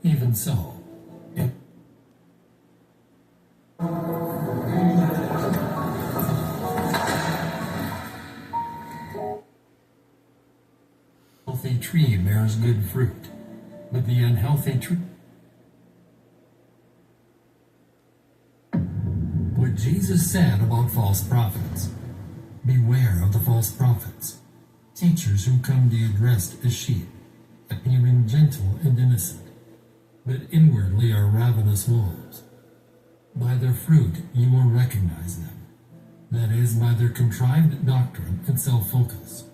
Even so, if a healthy tree bears good fruit, but the unhealthy tree. What Jesus said about false prophets. Beware of the false prophets, teachers who come to you dressed as sheep, appearing gentle and innocent, but inwardly are ravenous wolves. By their fruit you will recognize them, that is, by their contrived doctrine and self-focus.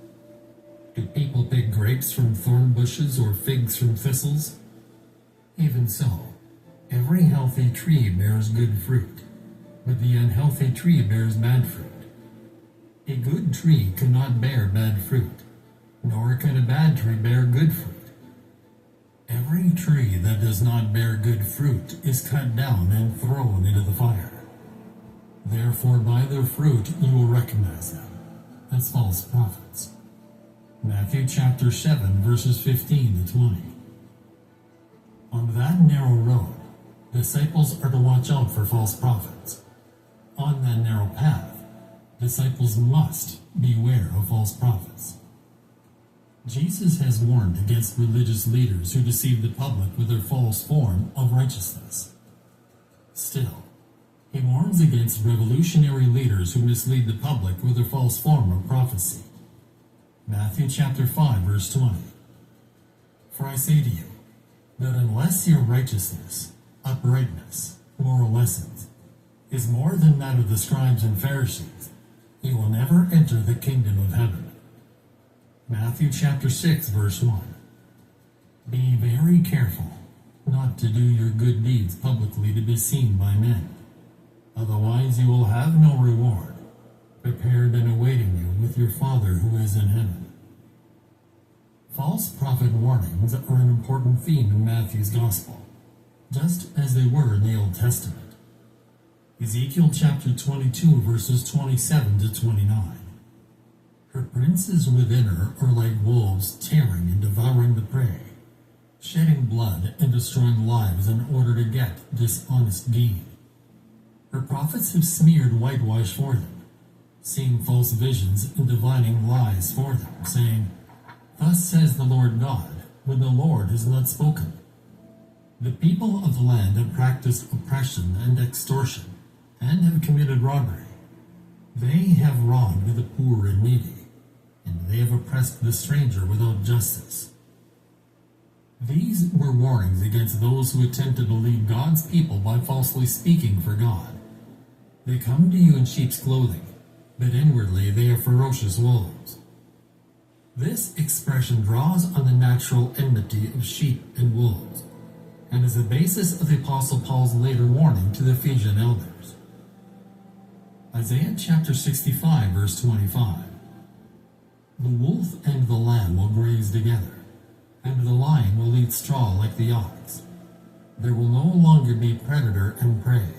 Do people pick grapes from thorn bushes or figs from thistles? Even so, every healthy tree bears good fruit, but the unhealthy tree bears bad fruit. A good tree cannot bear bad fruit, nor can a bad tree bear good fruit. Every tree that does not bear good fruit is cut down and thrown into the fire. Therefore, by their fruit you will recognize them as false prophets. Matthew chapter 7, verses 15 to 20. On that narrow road, disciples are to watch out for false prophets. On that narrow path, disciples must beware of false prophets. Jesus has warned against religious leaders who deceive the public with their false form of righteousness. Still, he warns against revolutionary leaders who mislead the public with their false form of prophecy. Matthew chapter 5, verse 20. For I say to you, that unless your righteousness, uprightness, moral essence, is more than that of the scribes and Pharisees, you will never enter the kingdom of heaven. Matthew chapter 6, verse 1. Be very careful not to do your good deeds publicly to be seen by men. Otherwise you will have no reward, prepared and awaiting you with your Father who is in heaven. False prophet warnings are an important theme in Matthew's Gospel, just as they were in the Old Testament. Ezekiel chapter 22, verses 27 to 29. Her princes within her are like wolves tearing and devouring the prey, shedding blood and destroying lives in order to get dishonest gain. Her prophets have smeared whitewash for them, seeing false visions and divining lies for them, saying, Thus says the Lord God, when the Lord has not spoken. The people of the land have practiced oppression and extortion, and have committed robbery. They have wronged the poor and needy, and they have oppressed the stranger without justice. These were warnings against those who attempted to lead God's people by falsely speaking for God. They come to you in sheep's clothing, but inwardly they are ferocious wolves. This expression draws on the natural enmity of sheep and wolves, and is the basis of the Apostle Paul's later warning to the Ephesian elders. Isaiah chapter 65, verse 25. The wolf and the lamb will graze together, and the lion will eat straw like the ox. There will no longer be predator and prey.